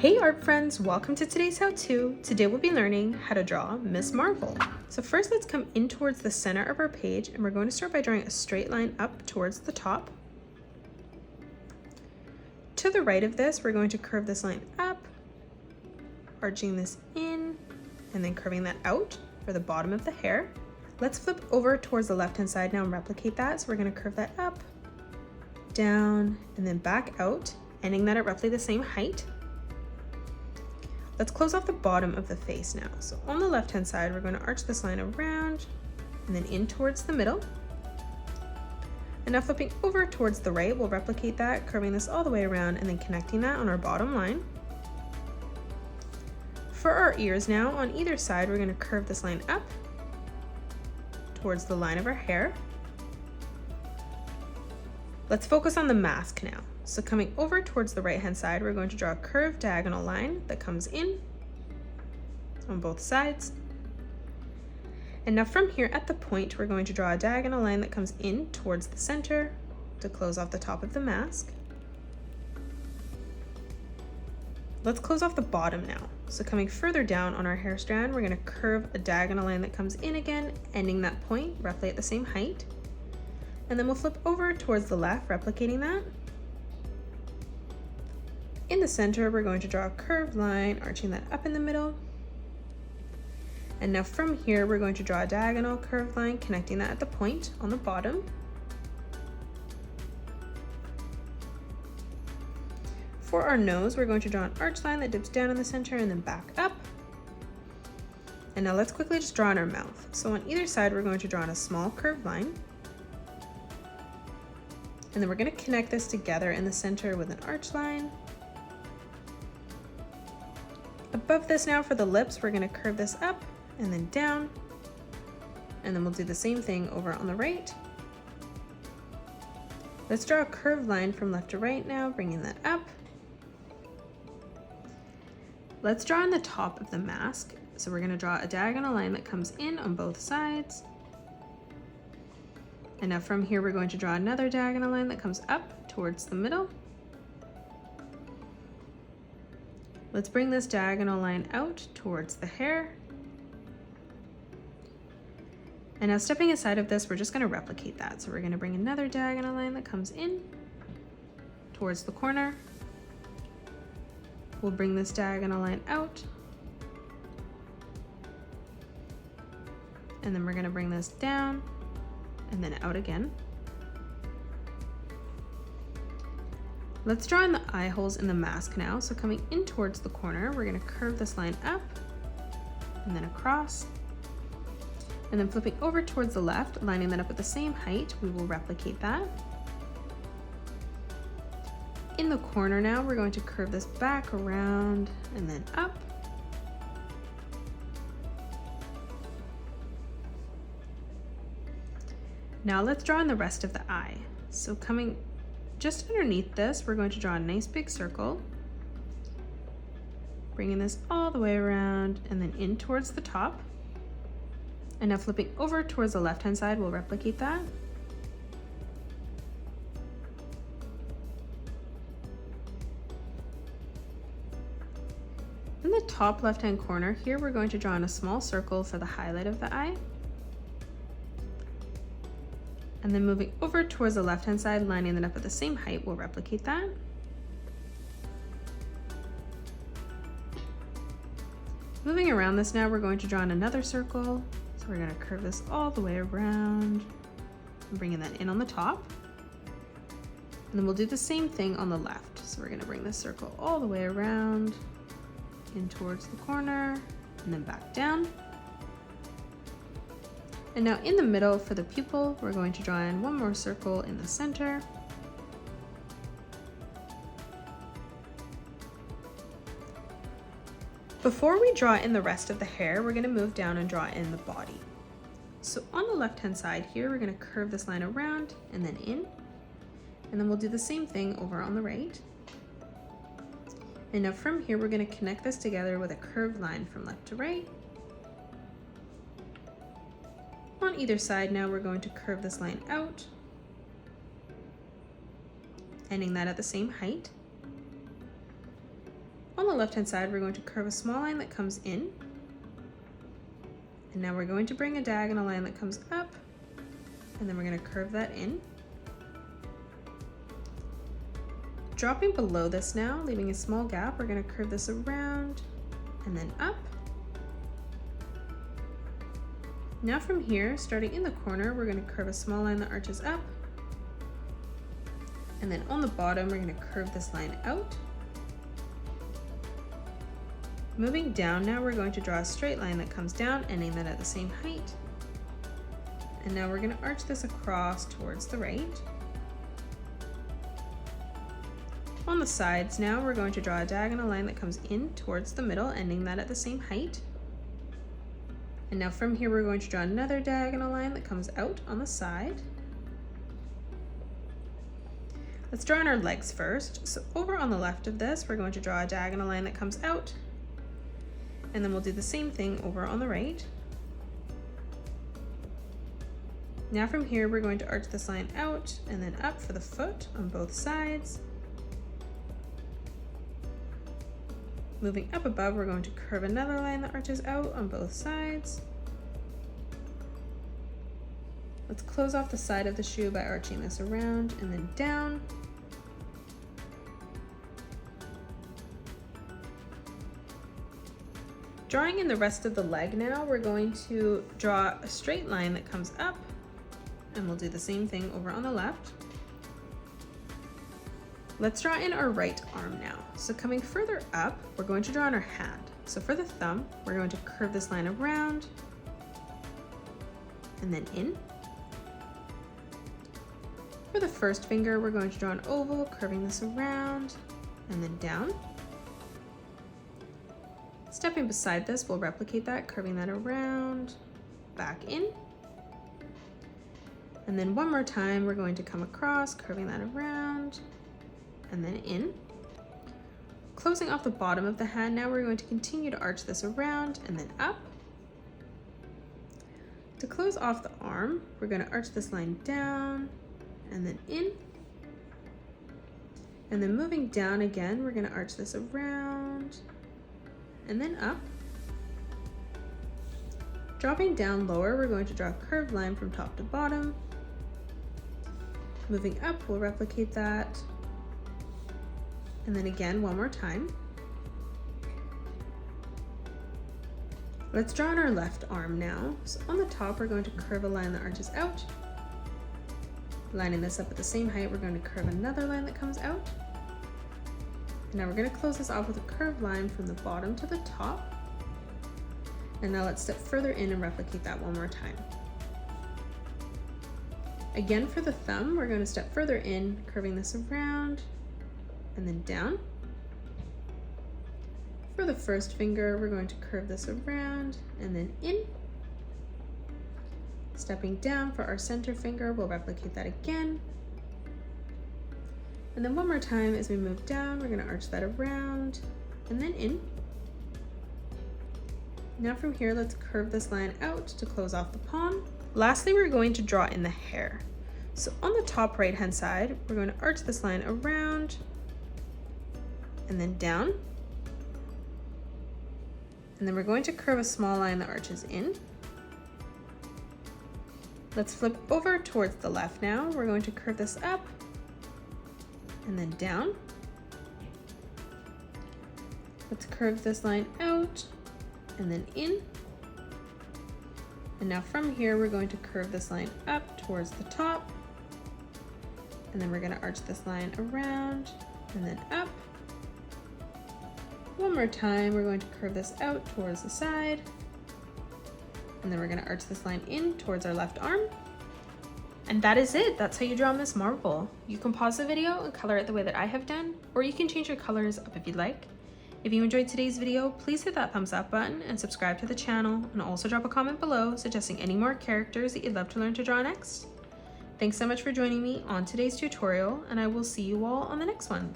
Hey art friends, welcome to today's how-to. Today we'll be learning how to draw Miss Marvel. So first let's come in towards the center of our page and we're going to start by drawing a straight line up towards the top. To the right of this, we're going to curve this line up, arching this in, and then curving that out for the bottom of the hair. Let's flip over towards the left-hand side now and replicate that. So we're going to curve that up, down, and then back out, ending that at roughly the same height. Let's close off the bottom of the face now. So on the left-hand side, we're going to arch this line around and then in towards the middle. And now flipping over towards the right, we'll replicate that, curving this all the way around and then connecting that on our bottom line. For our ears now, on either side, we're going to curve this line up towards the line of our hair. Let's focus on the mask now. So coming over towards the right-hand side, we're going to draw a curved diagonal line that comes in on both sides. And now from here at the point, we're going to draw a diagonal line that comes in towards the center to close off the top of the mask. Let's close off the bottom now. So coming further down on our hair strand, we're going to curve a diagonal line that comes in again, ending that point roughly at the same height. And then we'll flip over towards the left, replicating that. In the center, we're going to draw a curved line, arching that up in the middle. And now from here, we're going to draw a diagonal curved line, connecting that at the point on the bottom. For our nose, we're going to draw an arch line that dips down in the center and then back up. And now let's quickly just draw in our mouth. So on either side, we're going to draw in a small curved line. And then we're going to connect this together in the center with an arch line. Above this now for the lips, we're going to curve this up and then down. And then we'll do the same thing over on the right. Let's draw a curved line from left to right now, bringing that up. Let's draw on the top of the mask. So we're going to draw a diagonal line that comes in on both sides. And now from here, we're going to draw another diagonal line that comes up towards the middle. Let's bring this diagonal line out towards the hair. And now stepping aside of this, we're just going to replicate that. So we're going to bring another diagonal line that comes in towards the corner. We'll bring this diagonal line out. And then we're going to bring this down and then out again. Let's draw in the eye holes in the mask now. So coming in towards the corner, we're going to curve this line up and then across. And then flipping over towards the left, lining that up at the same height, we will replicate that. In the corner now, we're going to curve this back around and then up. Now let's draw in the rest of the eye. So coming just underneath this, we're going to draw a nice big circle, bringing this all the way around and then in towards the top. And now flipping over towards the left-hand side, we'll replicate that. In the top left-hand corner here, we're going to draw in a small circle for the highlight of the eye. And then moving over towards the left-hand side, lining it up at the same height, we'll replicate that. Moving around this now, we're going to draw in another circle. So we're going to curve this all the way around, and bringing that in on the top. And then we'll do the same thing on the left. So we're going to bring this circle all the way around, in towards the corner, and then back down. And now in the middle for the pupil, we're going to draw in one more circle in the center. Before we draw in the rest of the hair, we're going to move down and draw in the body. So on the left-hand side here, we're going to curve this line around and then in. And then we'll do the same thing over on the right. And now from here, we're going to connect this together with a curved line from left to right. On either side now, we're going to curve this line out, ending that at the same height. On the left hand side, we're going to curve a small line that comes in. And now we're going to bring a diagonal line that comes up, and then we're going to curve that in. Dropping below this now, leaving a small gap, we're going to curve this around and then up. Now from here, starting in the corner, we're going to curve a small line that arches up. And then on the bottom, we're going to curve this line out. Moving down now, we're going to draw a straight line that comes down, ending that at the same height. And now we're going to arch this across towards the right. On the sides now, we're going to draw a diagonal line that comes in towards the middle, ending that at the same height. And now from here, we're going to draw another diagonal line that comes out on the side. Let's draw in our legs first. So over on the left of this, we're going to draw a diagonal line that comes out. And then we'll do the same thing over on the right. Now from here, we're going to arch this line out and then up for the foot on both sides. Moving up above, we're going to curve another line that arches out on both sides. Let's close off the side of the shoe by arching this around and then down. Drawing in the rest of the leg now, we're going to draw a straight line that comes up, and we'll do the same thing over on the left. Let's draw in our right arm now. So coming further up, we're going to draw in our hand. So for the thumb, we're going to curve this line around and then in. For the first finger, we're going to draw an oval, curving this around and then down. Stepping beside this, we'll replicate that, curving that around, back in. And then one more time, we're going to come across, curving that around, and then in. Closing off the bottom of the hand, now we're going to continue to arch this around and then up. To close off the arm, we're going to arch this line down and then in. And then moving down again, we're going to arch this around and then up. Dropping down lower, we're going to draw a curved line from top to bottom. Moving up, we'll replicate that. And then again, one more time. Let's draw on our left arm now. So on the top, we're going to curve a line that arches out. Lining this up at the same height, we're going to curve another line that comes out. Now we're going to close this off with a curved line from the bottom to the top. And now let's step further in and replicate that one more time. Again, for the thumb, we're going to step further in, curving this around and then down. For the first finger, we're going to curve this around and then in. Stepping down for our center finger, we'll replicate that again. And then one more time as we move down, we're going to arch that around and then in. Now from here, let's curve this line out to close off the palm. Lastly, we're going to draw in the hair. So on the top right hand side, we're going to arch this line around and then down. And then we're going to curve a small line that arches in. Let's flip over towards the left now. We're going to curve this up and then down. Let's curve this line out and then in. And now from here, we're going to curve this line up towards the top. And then we're going to arch this line around and then up. One more time, we're going to curve this out towards the side. And then we're going to arch this line in towards our left arm. And that is it. That's how you draw on this marble. You can pause the video and color it the way that I have done, or you can change your colors up if you'd like. If you enjoyed today's video, please hit that thumbs up button and subscribe to the channel, and also drop a comment below suggesting any more characters that you'd love to learn to draw next. Thanks so much for joining me on today's tutorial, and I will see you all on the next one.